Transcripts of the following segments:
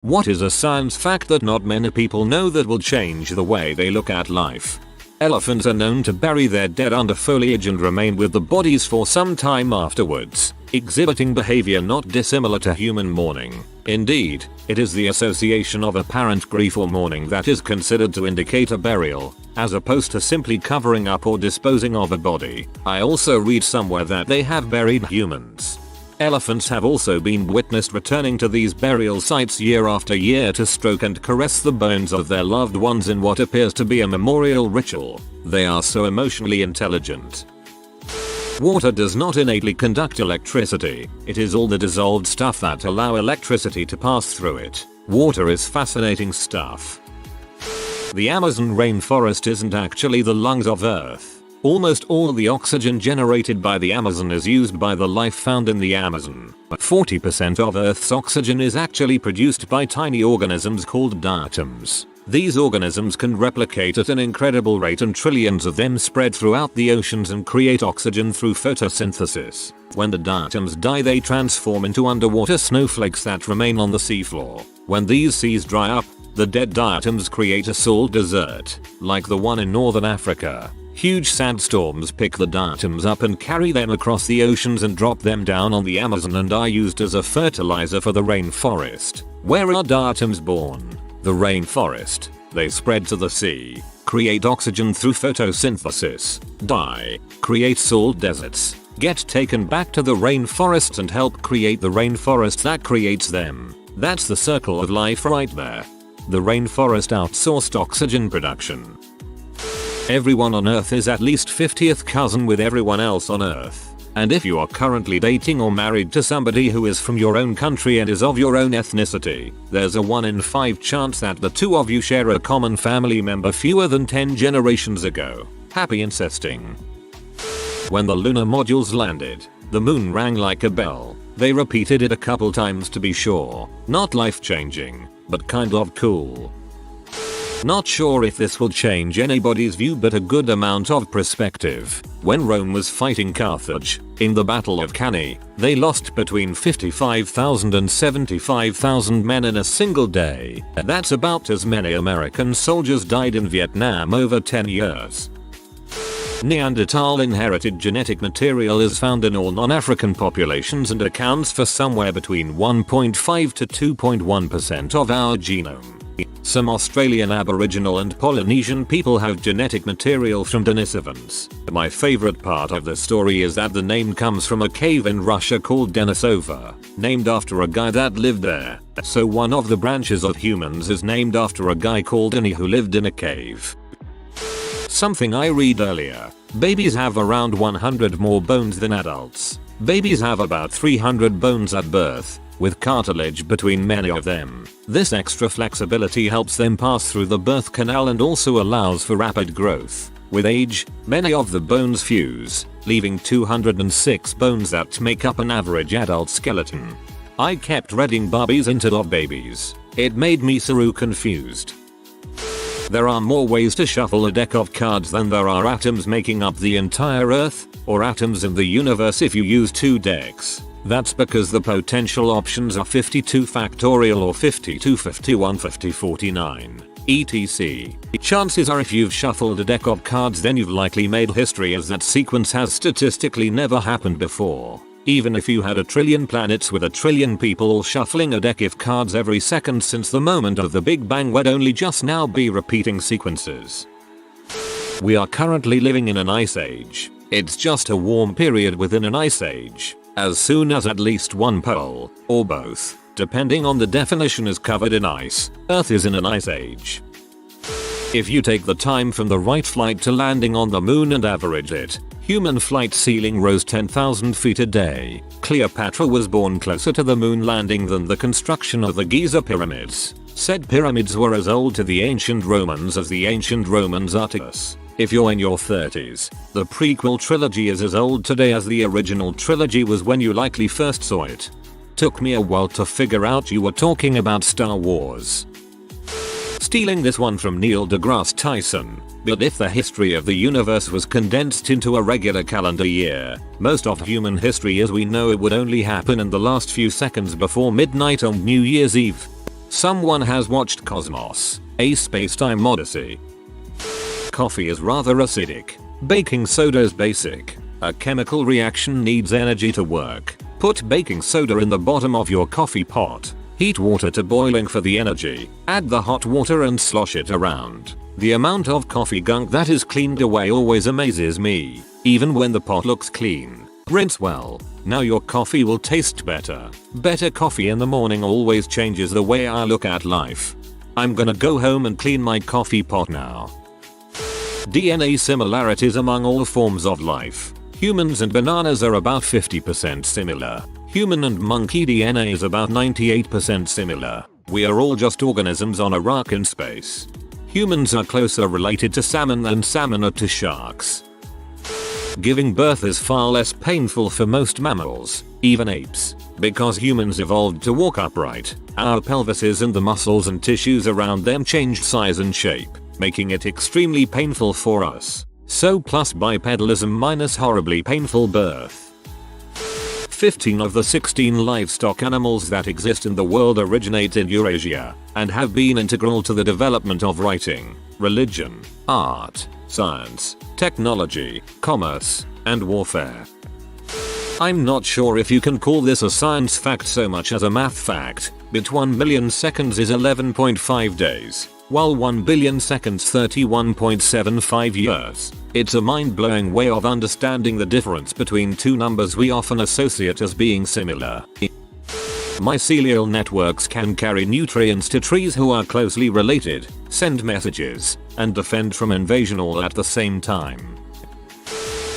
What is a science fact that not many people know that will change the way they look at life? Elephants are known to bury their dead under foliage and remain with the bodies for some time afterwards, exhibiting behavior not dissimilar to human mourning. Indeed, it is the association of apparent grief or mourning that is considered to indicate a burial, as opposed to simply covering up or disposing of a body. I also read somewhere that they have buried humans. Elephants have also been witnessed returning to these burial sites year after year to stroke and caress the bones of their loved ones in what appears to be a memorial ritual. They are so emotionally intelligent. Water does not innately conduct electricity. It is all the dissolved stuff that allow electricity to pass through it. Water is fascinating stuff. The Amazon rainforest isn't actually the lungs of Earth. Almost all the oxygen generated by the Amazon is used by the life found in the Amazon. 40% of Earth's oxygen is actually produced by tiny organisms called diatoms. These organisms can replicate at an incredible rate and trillions of them spread throughout the oceans and create oxygen through photosynthesis. When the diatoms die, they transform into underwater snowflakes that remain on the seafloor. When these seas dry up, the dead diatoms create a salt desert, like the one in northern Africa. Huge sandstorms pick the diatoms up and carry them across the oceans and drop them down on the Amazon and are used as a fertilizer for the rainforest. Where are diatoms born? The rainforest. They spread to the sea, create oxygen through photosynthesis, die, create salt deserts, get taken back to the rainforests and help create the rainforest that creates them. That's the circle of life right there. The rainforest outsourced oxygen production. Everyone on Earth is at least 50th cousin with everyone else on Earth. And if you are currently dating or married to somebody who is from your own country and is of your own ethnicity, there's a 1 in 5 chance that the two of you share a common family member fewer than 10 generations ago. Happy incesting. When the lunar modules landed, the moon rang like a bell. They repeated it a couple times to be sure. Not life-changing, but kind of cool. Not sure if this will change anybody's view, but a good amount of perspective. When Rome was fighting Carthage, in the Battle of Cannae, they lost between 55,000 and 75,000 men in a single day. That's about as many American soldiers died in Vietnam over 10 years. Neanderthal inherited genetic material is found in all non-African populations and accounts for somewhere between 1.5 to 2.1% of our genome. Some Australian Aboriginal and Polynesian people have genetic material from Denisovans. My favorite part of the story is that the name comes from a cave in Russia called Denisova, named after a guy that lived there. So one of the branches of humans is named after a guy called Denis who lived in a cave. Something I read earlier. Babies have around 100 more bones than adults. Babies have about 300 bones at birth, with cartilage between many of them. This extra flexibility helps them pass through the birth canal and also allows for rapid growth. With age, many of the bones fuse, leaving 206 bones that make up an average adult skeleton. I kept reading Barbies instead of babies. It made me so confused. There are more ways to shuffle a deck of cards than there are atoms making up the entire Earth, or atoms in the universe if you use 2 decks. That's because the potential options are 52 factorial or 52, 51, 50, 49, etc. Chances are if you've shuffled a deck of cards then you've likely made history, as that sequence has statistically never happened before. Even if you had a trillion planets with a trillion people all shuffling a deck of cards every second since the moment of the Big Bang, would only just now be repeating sequences. We are currently living in an ice age. It's just a warm period within an ice age. As soon as at least one pole, or both, depending on the definition, is covered in ice, Earth is in an ice age. If you take the time from the right flight to landing on the moon and average it, human flight ceiling rose 10,000 feet a day. Cleopatra was born closer to the moon landing than the construction of the Giza pyramids. Said pyramids were as old to the ancient Romans as the ancient Romans are to us. If you're in your 30s, the prequel trilogy is as old today as the original trilogy was when you likely first saw it. Took me a while to figure out you were talking about Star Wars. Stealing this one from Neil deGrasse Tyson. But if the history of the universe was condensed into a regular calendar year, most of human history as we know it would only happen in the last few seconds before midnight on New Year's Eve. Someone has watched Cosmos, a space-time odyssey. Coffee is rather acidic. Baking soda is basic. A chemical reaction needs energy to work. Put baking soda in the bottom of your coffee pot. Heat water to boiling for the energy. Add the hot water and slosh it around. The amount of coffee gunk that is cleaned away always amazes me. Even when the pot looks clean. Rinse well. Now your coffee will taste better. Better coffee in the morning always changes the way I look at life. I'm gonna go home and clean my coffee pot now. DNA similarities among all forms of life. Humans and bananas are about 50% similar. Human and monkey DNA is about 98% similar. We are all just organisms on a rock in space. Humans are closer related to salmon than salmon are to sharks. Giving birth is far less painful for most mammals, even apes. Because humans evolved to walk upright, our pelvises and the muscles and tissues around them changed size and shape, making it extremely painful for us. So plus bipedalism minus horribly painful birth. 15 of the 16 livestock animals that exist in the world originate in Eurasia and have been integral to the development of writing, religion, art, science, technology, commerce, and warfare. I'm not sure if you can call this a science fact so much as a math fact, but 1 million seconds is 11.5 days, while 1 billion seconds 31.75 years. It's a mind-blowing way of understanding the difference between two numbers we often associate as being similar. Mycelial networks can carry nutrients to trees who are closely related, send messages, and defend from invasion all at the same time.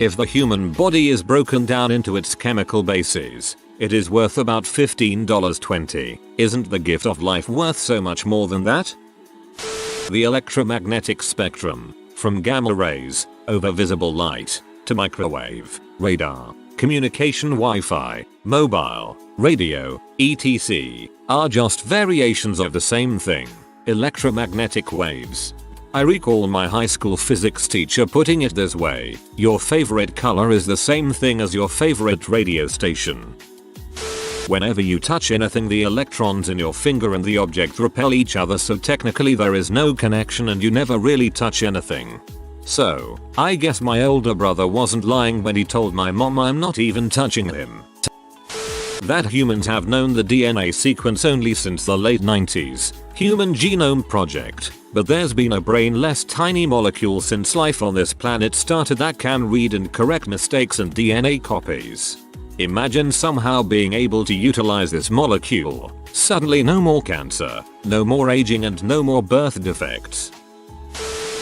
If the human body is broken down into its chemical bases, it is worth about $15.20. Isn't the gift of life worth so much more than that? The electromagnetic spectrum, from gamma rays, over visible light, to microwave, radar, communication Wi-Fi, mobile, radio, etc., are just variations of the same thing, electromagnetic waves. I recall my high school physics teacher putting it this way: your favorite color is the same thing as your favorite radio station. Whenever you touch anything, the electrons in your finger and the object repel each other, so technically there is no connection and you never really touch anything. So, I guess my older brother wasn't lying when he told my mom I'm not even touching him. That humans have known the DNA sequence only since the late 90s, Human Genome Project, but there's been a brainless tiny molecule since life on this planet started that can read and correct mistakes in DNA copies. Imagine somehow being able to utilize this molecule. Suddenly no more cancer, no more aging, and no more birth defects.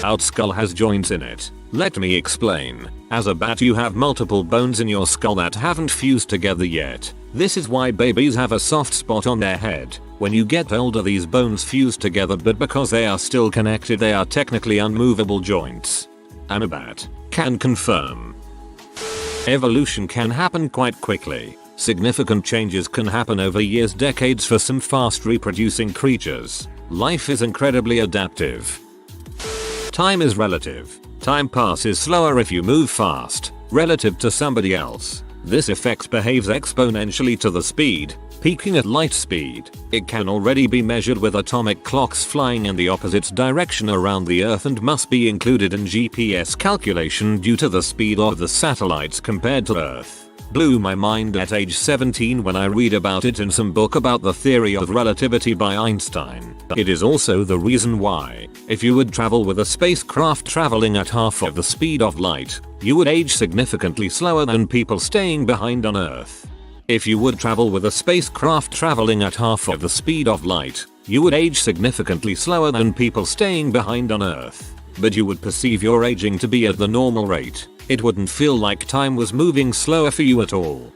Our skull has joints in it. Let me explain. As a bat, you have multiple bones in your skull that haven't fused together yet. This is why babies have a soft spot on their head. When you get older, these bones fuse together, but because they are still connected, they are technically unmovable joints. I'm a bat. Can confirm. Evolution can happen quite quickly. Significant changes can happen over years, decades for some fast reproducing creatures. Life is incredibly adaptive. Time is relative. Time passes slower if you move fast, relative to somebody else. This effect behaves exponentially to the speed, peaking at light speed. It can already be measured with atomic clocks flying in the opposite direction around the Earth and must be included in GPS calculation due to the speed of the satellites compared to Earth. Blew my mind at age 17 when I read about it in some book about the theory of relativity by Einstein. It is also the reason why, if you would travel with a spacecraft traveling at half of the speed of light, you would age significantly slower than people staying behind on Earth. If you would travel with a spacecraft traveling at half of the speed of light, you would age significantly slower than people staying behind on Earth. But you would perceive your aging to be at the normal rate. It wouldn't feel like time was moving slower for you at all.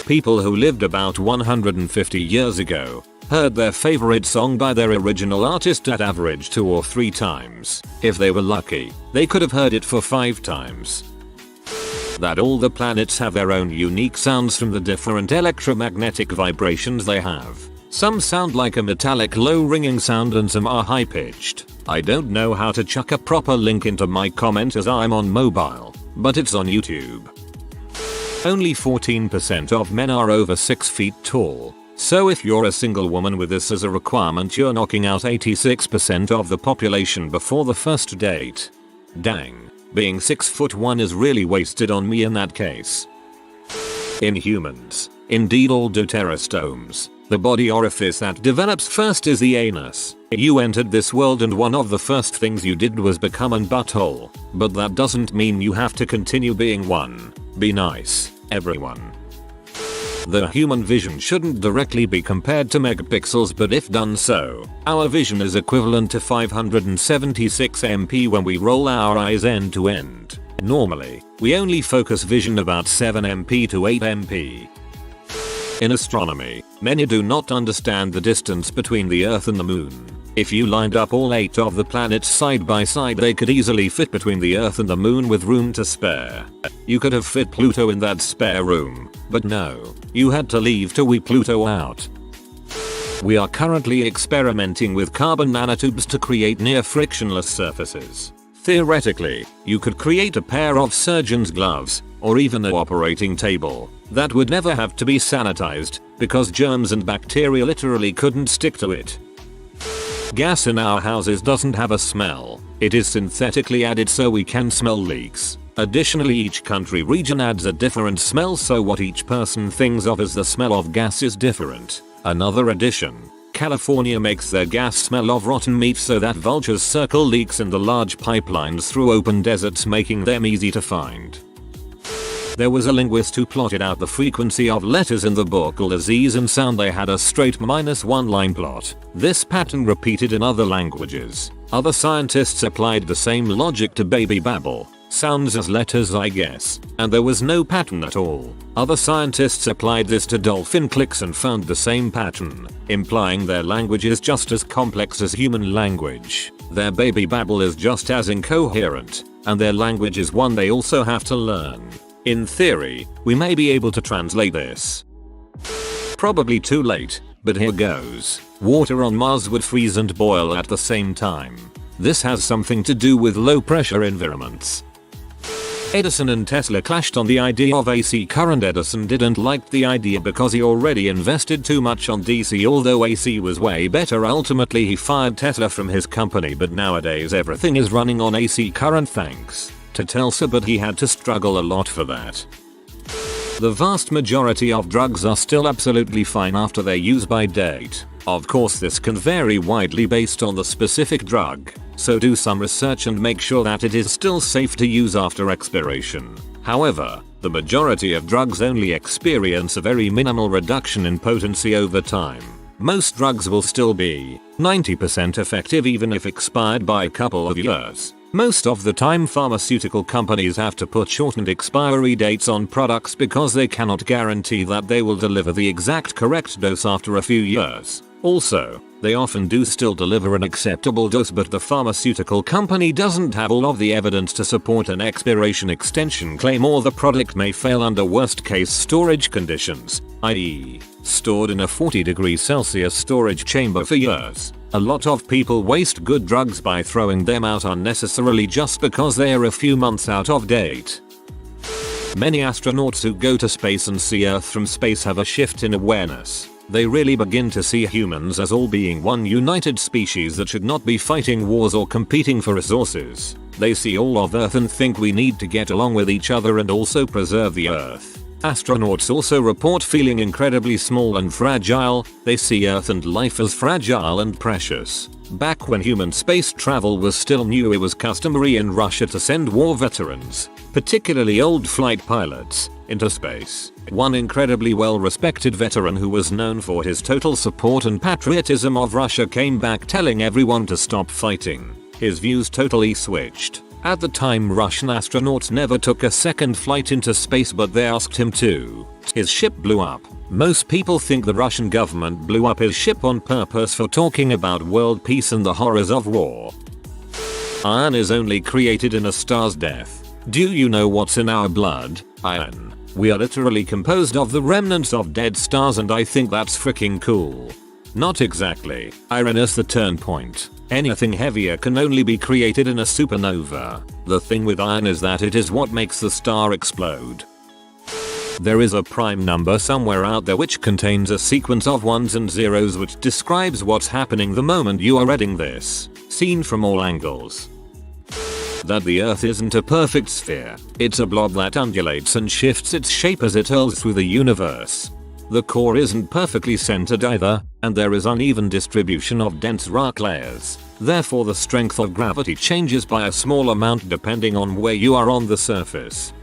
People who lived about 150 years ago heard their favorite song by their original artist at average 2 or 3 times. If they were lucky, they could have heard it for 5 times. That all the planets have their own unique sounds from the different electromagnetic vibrations they have. Some sound like a metallic low ringing sound and some are high pitched. I don't know how to chuck a proper link into my comment as I'm on mobile, but it's on YouTube. Only 14% of men are over 6 feet tall. So if you're a single woman with this as a requirement, you're knocking out 86% of the population before the first date. Dang, being 6'1" is really wasted on me in that case. In humans, indeed all deuterostomes, the body orifice that develops first is the anus. You entered this world and one of the first things you did was become an butthole, but that doesn't mean you have to continue being one. Be nice, everyone. The human vision shouldn't directly be compared to megapixels, but if done so, our vision is equivalent to 576 MP when we roll our eyes end to end. Normally, we only focus vision about 7 MP to 8 MP. In astronomy, many do not understand the distance between the Earth and the Moon. If you lined up all 8 of the planets side by side, they could easily fit between the Earth and the Moon with room to spare. You could have fit Pluto in that spare room, but no, you had to leave to wee Pluto out. We are currently experimenting with carbon nanotubes to create near frictionless surfaces. Theoretically, you could create a pair of surgeon's gloves, or even an operating table, that would never have to be sanitized, because germs and bacteria literally couldn't stick to it. Gas in our houses doesn't have a smell, it is synthetically added so we can smell leaks. Additionally, each country region adds a different smell, so what each person thinks of as the smell of gas is different. Another addition, California makes their gas smell of rotten meat so that vultures circle leaks in the large pipelines through open deserts, making them easy to find. There was a linguist who plotted out the frequency of letters in the book called Aziz and Sound. They had a straight -1 line plot. This pattern repeated in other languages. Other scientists applied the same logic to baby babble. Sounds as letters, I guess, and there was no pattern at all. Other scientists applied this to dolphin clicks and found the same pattern, implying their language is just as complex as human language. Their baby babble is just as incoherent, and their language is one they also have to learn. In theory, we may be able to translate this. Probably too late, but here goes. Water on Mars would freeze and boil at the same time. This has something to do with low pressure environments. Edison and Tesla clashed on the idea of AC current. Edison didn't like the idea because he already invested too much on DC, although AC was way better. Ultimately he fired Tesla from his company, but nowadays everything is running on AC current thanks to Tesla, but he had to struggle a lot for that. The vast majority of drugs are still absolutely fine after their use-by date. Of course this can vary widely based on the specific drug, so do some research and make sure that it is still safe to use after expiration. However, the majority of drugs only experience a very minimal reduction in potency over time. Most drugs will still be 90% effective even if expired by a couple of years. Most of the time pharmaceutical companies have to put shortened expiry dates on products because they cannot guarantee that they will deliver the exact correct dose after a few years. Also, they often do still deliver an acceptable dose, but the pharmaceutical company doesn't have all of the evidence to support an expiration extension claim, or the product may fail under worst case storage conditions, i.e., stored in a 40°C storage chamber for years. A lot of people waste good drugs by throwing them out unnecessarily just because they are a few months out of date. Many astronauts who go to space and see Earth from space have a shift in awareness. They really begin to see humans as all being one united species that should not be fighting wars or competing for resources. They see all of Earth and think we need to get along with each other and also preserve the Earth. Astronauts also report feeling incredibly small and fragile. They see Earth and life as fragile and precious. Back when human space travel was still new, it was customary in Russia to send war veterans, particularly old flight pilots, into space. One incredibly well-respected veteran who was known for his total support and patriotism of Russia came back telling everyone to stop fighting. His views totally switched. At the time, Russian astronauts never took a second flight into space, but they asked him to. His ship blew up. Most people think the Russian government blew up his ship on purpose for talking about world peace and the horrors of war. Iron is only created in a star's death. Do you know what's in our blood? Iron. We are literally composed of the remnants of dead stars, and I think that's freaking cool. Not exactly. Iron is the turn point. Anything heavier can only be created in a supernova. The thing with iron is that it is what makes the star explode. There is a prime number somewhere out there which contains a sequence of ones and zeros which describes what's happening the moment you are reading this, seen from all angles. That the Earth isn't a perfect sphere, it's a blob that undulates and shifts its shape as it hurls through the universe. The core isn't perfectly centered either, and there is uneven distribution of dense rock layers. Therefore the strength of gravity changes by a small amount depending on where you are on the surface.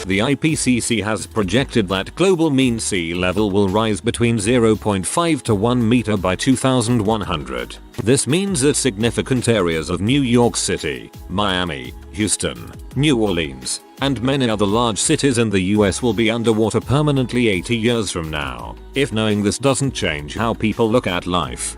The IPCC has projected that global mean sea level will rise between 0.5 to 1 meter by 2100. This means that significant areas of New York City, Miami, Houston, New Orleans, and many other large cities in the US will be underwater permanently 80 years from now, if knowing this doesn't change how people look at life.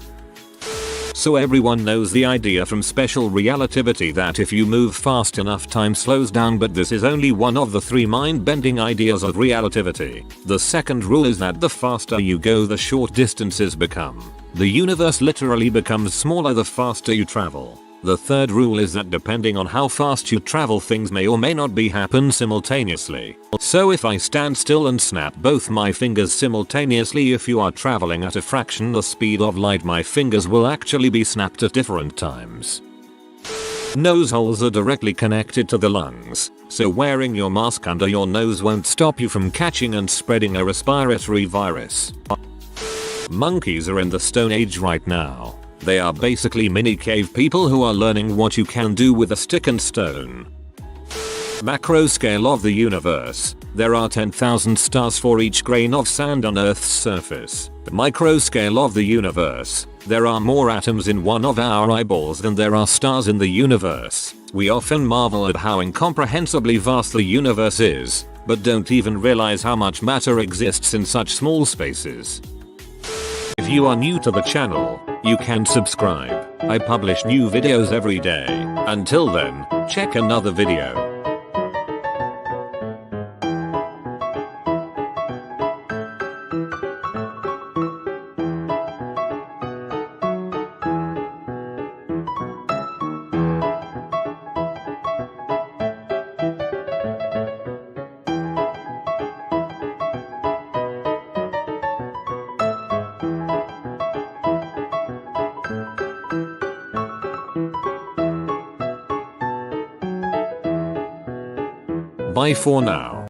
So everyone knows the idea from special relativity that if you move fast enough time slows down, but this is only one of the 3 mind-bending ideas of relativity. The second rule is that the faster you go the short distances become. The universe literally becomes smaller the faster you travel. The third rule is that depending on how fast you travel things may or may not be happen simultaneously. So if I stand still and snap both my fingers simultaneously, if you are traveling at a fraction the speed of light, my fingers will actually be snapped at different times. Nose holes are directly connected to the lungs, so wearing your mask under your nose won't stop you from catching and spreading a respiratory virus. Monkeys are in the Stone Age right now. They are basically mini cave people who are learning what you can do with a stick and stone. Macro scale of the universe. There are 10,000 stars for each grain of sand on Earth's surface. Micro scale of the universe. There are more atoms in one of our eyeballs than there are stars in the universe. We often marvel at how incomprehensibly vast the universe is, but don't even realize how much matter exists in such small spaces. If you are new to the channel, you can subscribe. I publish new videos every day. Until then, check another video. Bye for now.